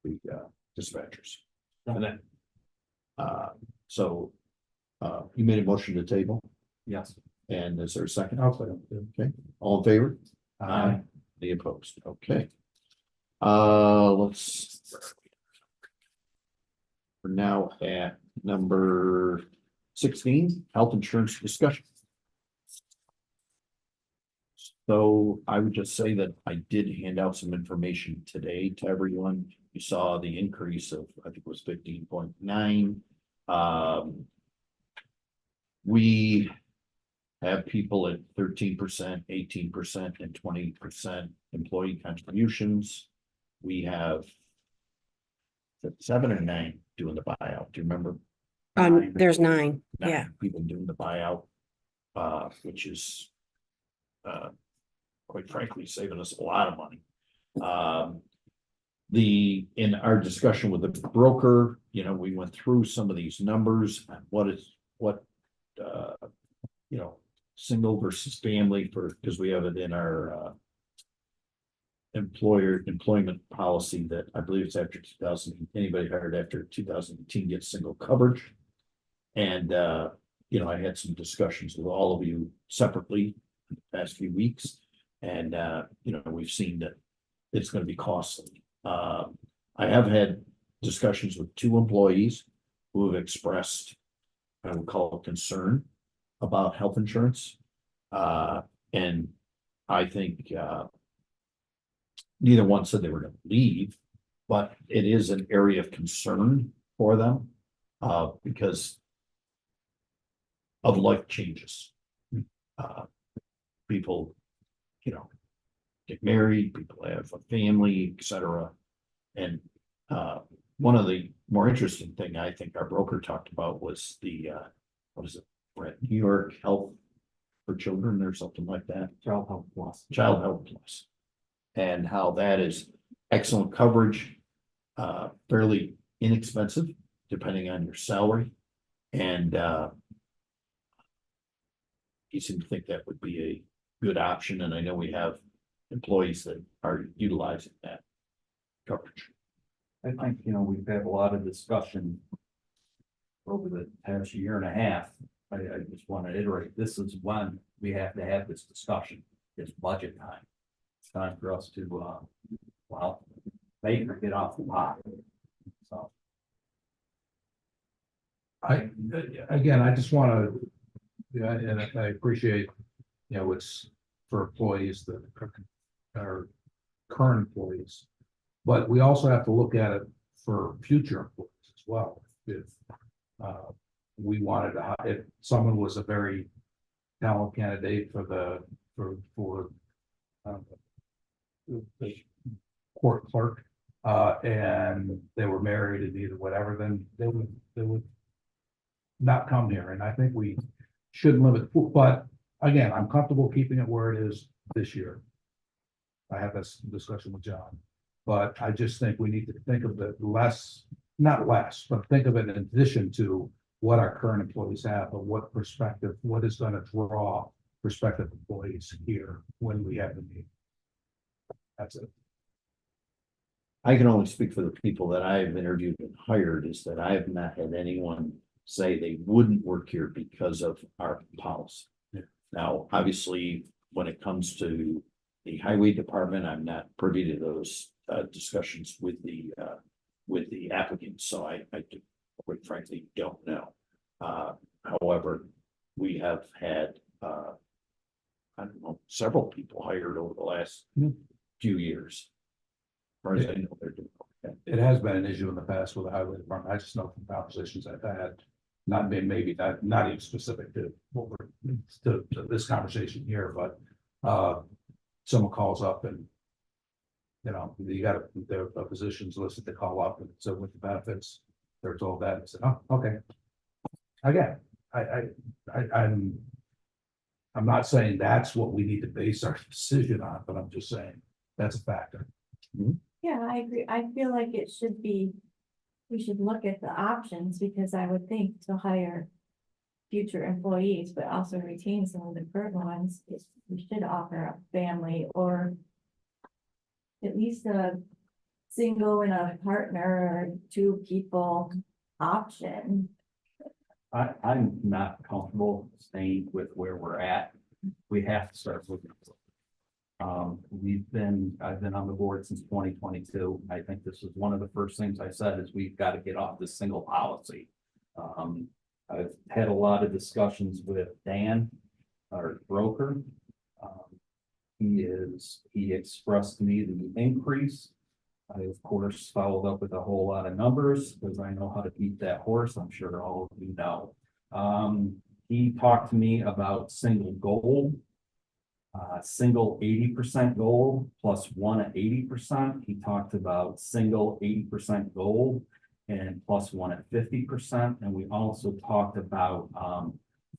The dispatchers. And then, so, you made a motion to table, Yes. and is there a second? I'll second. Okay, all in favor? Aye. Any opposed? Okay. We're now at number 16, health insurance discussion. So I would just say that I did hand out some information today to everyone. You saw the increase of, I think it was 15.9. We have people at 13%, 18%, and 20% employee contributions. We have 7 or 9 doing the buyout? Do you remember? There's 9, yeah. 9 people doing the buyout, which is, quite frankly, saving us a lot of money. In our discussion with the broker, you know, we went through some of these numbers, and you know, single versus family because we have it in our, employment policy that I believe it's after 2000, anybody hired after 2018 gets single coverage. And, you know, I had some discussions with all of you separately in the past few weeks. And, you know, we've seen that it's going to be costly. I have had discussions with 2 employees who have expressed, I would call it concern about health insurance. And I think, neither one said they were going to leave, but it is an area of concern for them, because of life changes. People, you know, get married, people have a family, etc. And one of the more interesting thing I think our broker talked about was the what is it, Brett? New York Health for Children or something like that. Child Health Plus. Child Health Plus. And how that is excellent coverage, fairly inexpensive, depending on your salary. And he seemed to think that would be a good option, and I know we have employees that are utilizing that coverage. I think, you know, we've had a lot of discussion over the past year and a half. I just want to iterate, this is when we have to have this discussion. It's budget time. It's time for us to, well, make her get off the pot. So. Again, I just want to, yeah, and I appreciate, you know, it's for employees that are current employees. But we also have to look at it for future employees as well. If we wanted to, if someone was a very talented candidate for the court clerk, and they were married and either whatever, then they would not come here. And I think we should limit, but again, I'm comfortable keeping it where it is this year. I have this discussion with John, but I just think we need to think of it less, not less, but think of it in addition to what our current employees have, but what perspective, what is going to draw prospective employees here when we have the meeting. That's it. I can only speak for the people that I've interviewed and hired, is that I have not had anyone say they wouldn't work here because of our policy. Yeah. Now, obviously, when it comes to the highway department, I'm not privy to those discussions with the applicants, so I quite frankly don't know. However, we have had I don't know, several people hired over the last few years. As far as I know, they're doing okay. It has been an issue in the past with the highway department. I just know from conversations I've had, not maybe not even specific to what we're to this conversation here, but someone calls up and, you know, you got their positions listed, to call up, and so with the benefits, they're told that, and said, oh, okay. Again, I'm not saying that's what we need to base our decision on, but I'm just saying that's a factor. Yeah, I agree. I feel like it should be, we should look at the options, because I would think to hire future employees, but also retain some of the current ones, is we should offer a family or at least a single and a partner or 2 people option. I'm not comfortable staying with where we're at. We have to start looking. I've been on the board since 2022. I think this is one of the first things I said is we've got to get off this single policy. I've had a lot of discussions with Dan, our broker. He expressed to me the increase. I, of course, followed up with a whole lot of numbers because I know how to beat that horse. I'm sure all of you know. He talked to me about single goal. Single 80% goal plus one at 80%. He talked about single 80% goal and plus one at 50%. And we also talked about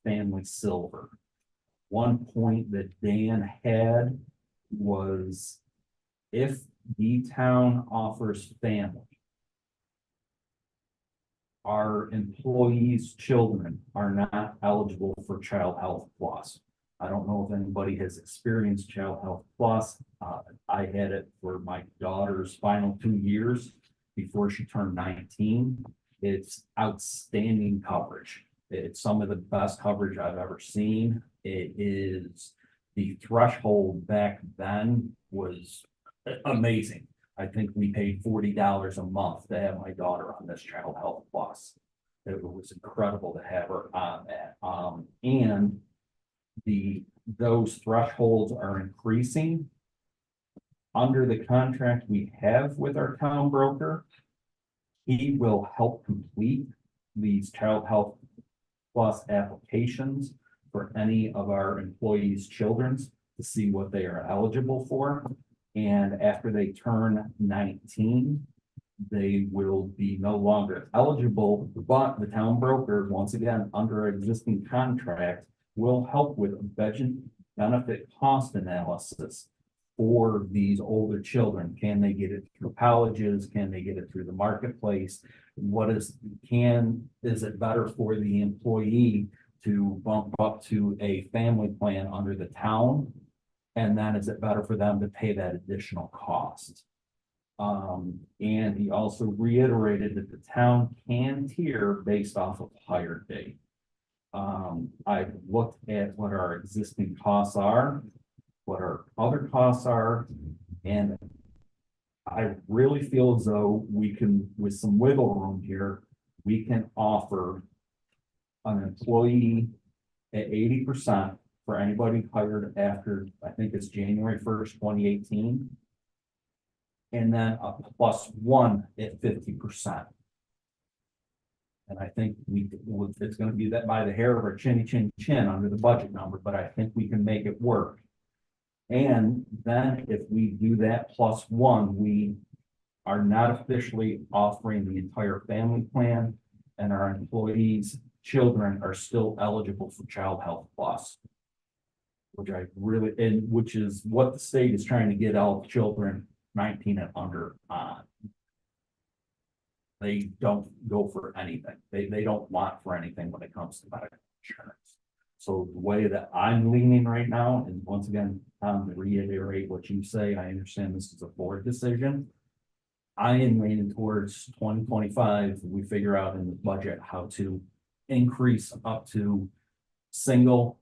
family silver. One point that Dan had was if the town offers family, our employees' children are not eligible for Child Health Plus. I don't know if anybody has experienced Child Health Plus. I had it for my daughter's final 2 years before she turned 19. It's outstanding coverage. It's some of the best coverage I've ever seen. It is, the threshold back then was amazing. I think we paid $40 a month to have my daughter on this Child Health Plus. It was incredible to have her on that. And those thresholds are increasing. Under the contract we have with our town broker, he will help complete these Child Health Plus applications for any of our employees' children's to see what they are eligible for. And after they turn 19, they will be no longer eligible, but the town broker, once again, under our existing contract, will help with a benefit cost analysis for these older children. Can they get it through colleges? Can they get it through the marketplace? Is it better for the employee to bump up to a family plan under the town? And then is it better for them to pay that additional cost? And he also reiterated that the town can tier based off of hire date. I've looked at what our existing costs are, what our other costs are, and I really feel as though we can, with some wiggle room here, we can offer an employee at 80% for anybody hired after, I think it's January 1st, 2018. And then a +1 at 50%. And I think it's going to be that by the hair of our chinny chin chin under the budget number, but I think we can make it work. And then if we do that +1, we are not officially offering the entire family plan, and our employees' children are still eligible for Child Health Plus. Which is what the state is trying to get all children 19 and under on. They don't go for anything. They don't want for anything when it comes to medical insurance. So the way that I'm leaning right now, and once again, Tom, to reiterate what you say, I understand this is a board decision. I am leaning towards 2025. We figure out in the budget how to increase up to single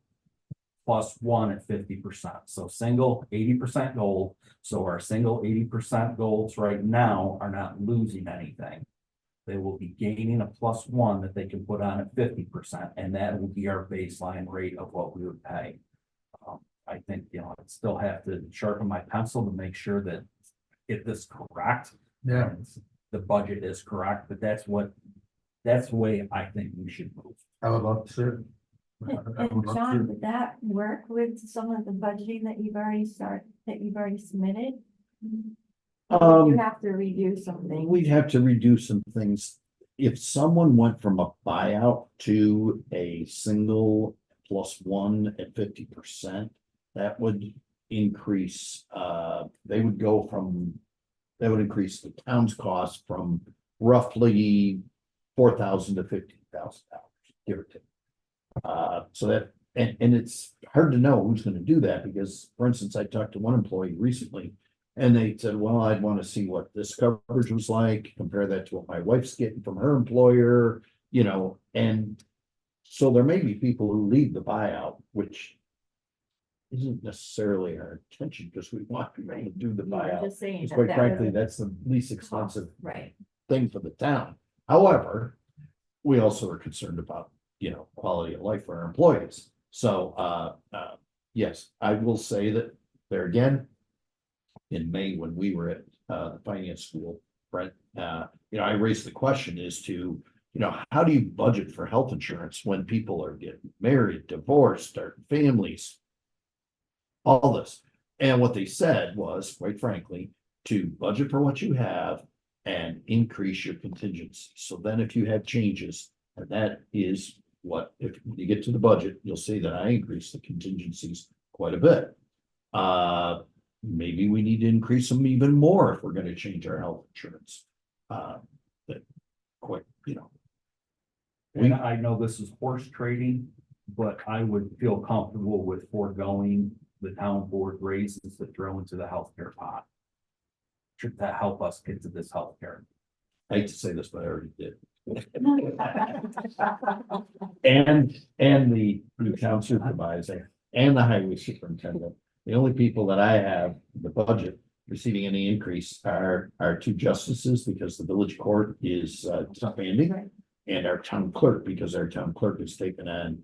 +1 at 50%. So single 80% goal. So our single 80% goals right now are not losing anything. They will be gaining a +1 that they can put on at 50%, and that will be our baseline rate of what we would pay. I think, I still have to sharpen my pencil to make sure that if this is correct, Yeah. the budget is correct, but that's the way I think we should move. I would love to see it. And John, would that work with some of the budgeting that you've already submitted? You have to redo something. We'd have to redo some things. If someone went from a buyout to a single +1 at 50%, that would increase, that would increase the town's cost from roughly $4,000 to $15,000, give or take. So that, and it's hard to know who's gonna do that, because, for instance, I talked to one employee recently, and they said, well, I'd want to see what this coverage was like, compare that to what my wife's getting from her employer, and so there may be people who leave the buyout, which isn't necessarily our intention, because we want people to do the You were buyout. just saying Because that quite that frankly, was that's the least expensive right. thing for the town. However, we also are concerned about, quality of life for our employees. So, yes, I will say that there again, in May, when we were at, the finance school, Brent, I raised the question as to, how do you budget for health insurance when people are getting married, divorced, starting families? all this. And what they said was, quite frankly, to budget for what you have and increase your contingency. So then if you have changes, and that is what, if you get to the budget, you'll see that I increase the contingencies quite a bit. Maybe we need to increase them even more if we're gonna change our health insurance. That quite, you know. And I know this is horse trading, but I would feel comfortable with foregoing the town board raises that throw into the healthcare pot. Should that help us get to this healthcare? I hate to say this, but I already did. And the town supervisor and the highway superintendent. The only people that I have in the budget receiving any increase are our two justices, because the village court is expanding. And our town clerk, because our town clerk has taken on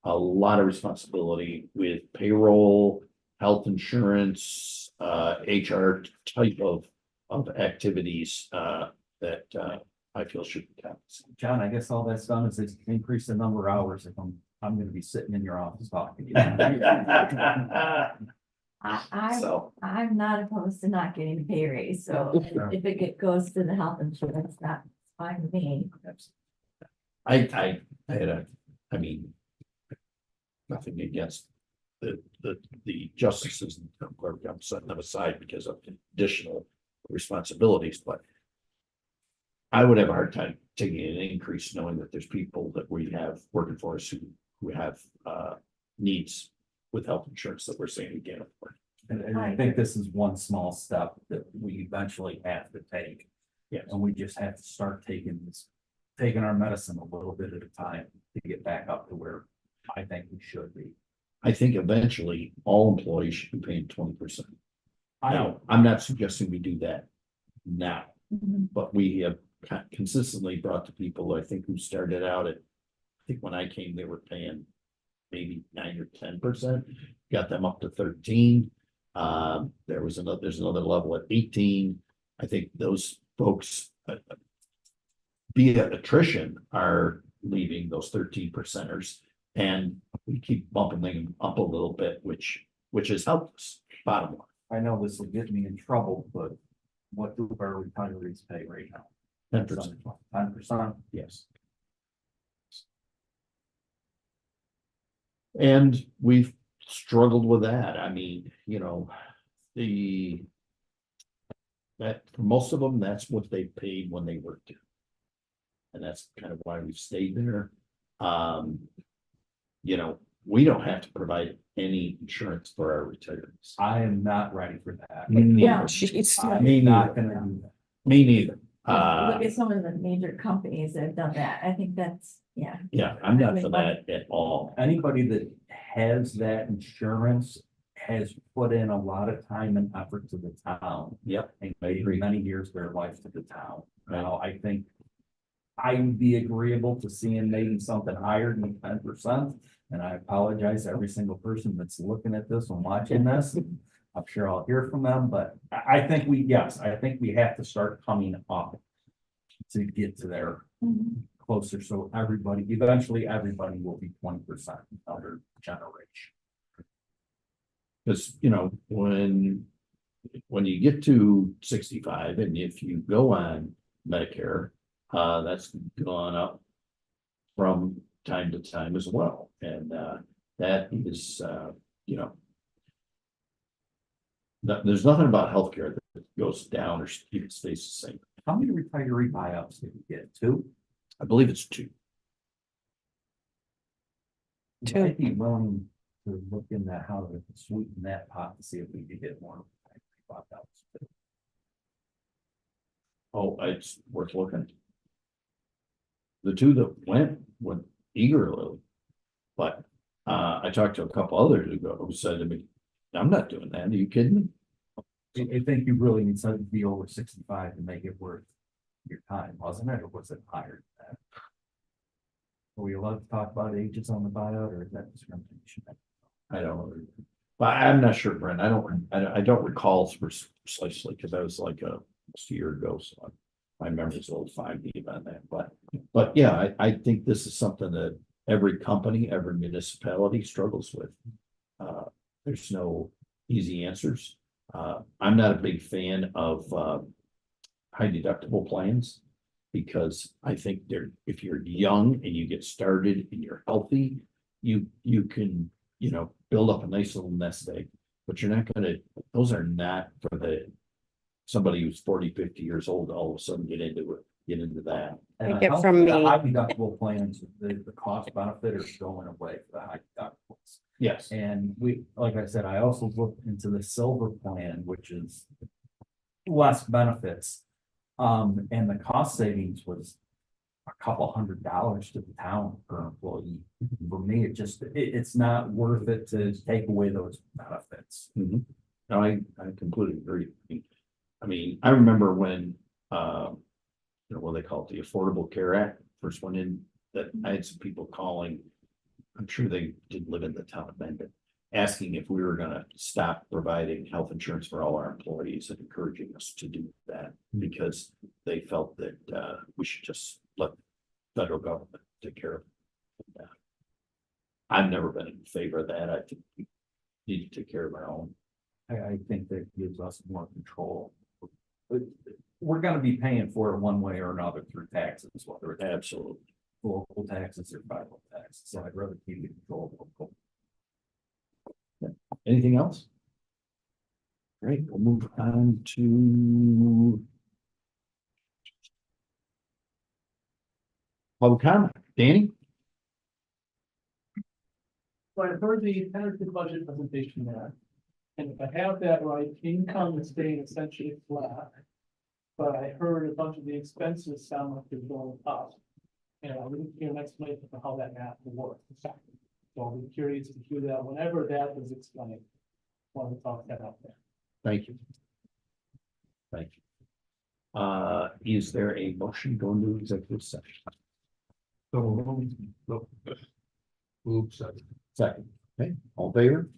a lot of responsibility with payroll, health insurance, HR type of activities that I feel should be done. John, I guess all that's done is it's increased the number of hours if I'm gonna be sitting in your office talking to you. So, I'm not opposed to not getting a pay raise, so if goes to the health insurance, that's fine with me. I had I mean, nothing against the justices and the clerk. I'm setting them aside because of additional responsibilities, but I would have a hard time taking an increase knowing that there's people that we have working for us who have needs with health insurance that we're saying we can't afford. And I think this is one small step that we eventually have to take. Yes. And we just have to start taking our medicine a little bit at a time to get back up to where I think we should be. I think eventually all employees should be paying 20%. I Now, I'm not suggesting we do that now, Mhm. but we have consistently brought to people, I think, who started out at, I think when I came, they were paying maybe 9 or 10%, got them up to 13. There's another level at 18. I think those folks, via attrition, are leaving those 13 percenters, and we keep bumping them up a little bit, which has helped us, bottom line. I know this will get me in trouble, but what do our retirees pay right now? 10%. 10%? Yes. And we've struggled with that. I mean, you know, that for most of them, that's what they paid when they worked here. And that's kind of why we've stayed there. You know, we don't have to provide any insurance for our retirees. I am not ready for that. Yeah. I'm not gonna do that. Me neither. Look at some of the major companies that have done that. I think that's, yeah. Yeah, I'm not for that at all. Anybody that has that insurance has put in a lot of time and effort to the town. Yep. And I gave agree. many years of their life to the town. Now, I think I would be agreeable to seeing maybe something higher than 10%. And I apologize to every single person that's looking at this and watching this. I'm sure I'll hear from them, but I think we have to start coming up to get to there Mhm. closer. So eventually everybody will be 20% under generation. Because, you know, when you get to 65 and if you go on Medicare, that's gone up from time to time as well. And that is, you know, there's nothing about healthcare that goes down or even stays the same. How many retiree buyouts did we get? 2? I believe it's 2. I'd be willing to look in that, how to sweeten that pot to see if we could get more buyouts. Oh, it's worth looking. The 2 that went eagerly, but I talked to a couple others who said to me, I'm not doing that. Are you kidding me? I think you really need something to be over 65 to make it worth your time, wasn't it? Or was it higher than that? Are we allowed to talk about ages on the buyout, or is that discrimination? I don't know. But I'm not sure, Brent. I don't recall precisely because I was like almost a year ago, so my memory's a little foggy on that. But yeah, I think this is something that every company, every municipality struggles with. There's no easy answers. I'm not a big fan of, high deductible plans. Because I think if you're young and you get started and you're healthy, you can, build up a nice little nest egg. But you're not gonna, those are not for somebody who's 40, 50 years old, all of a sudden get into that. And Take it the from the me. high deductible plans, the cost benefit is going away for the high deductibles. Yes. And like I said, I also looked into the silver plan, which is less benefits. And the cost savings was a couple $100 to the town per employee. For me, it's not worth it to take away those benefits. No, I completely agree. I mean, I remember when, what they call it, the Affordable Care Act first went in, that I had some people calling. I'm sure they did live in the town of Mendon, asking if we were gonna stop providing health insurance for all our employees and encouraging us to do that. Because they felt that, we should just let federal government take care of it. I've never been in favor of that. I think we need to take care of our own. I think that gives us more control. But we're gonna be paying for it one way or another through taxes, whether it's Absolutely. local taxes or federal taxes. So I'd rather keep it controlled. Anything else? Great, we'll move on to public comment. Danny? So I heard the tentative budget presentation there. And if I have that right, income is staying essentially flat. But I heard a bunch of the expenses sound like they're going up. And I didn't hear an explanation for how that math will work. So I'll be curious to hear that whenever that is explained. Want to talk that out there. Thank you. Thank you. Is there a motion going to executive session? So, oops, Second, okay, all in favor?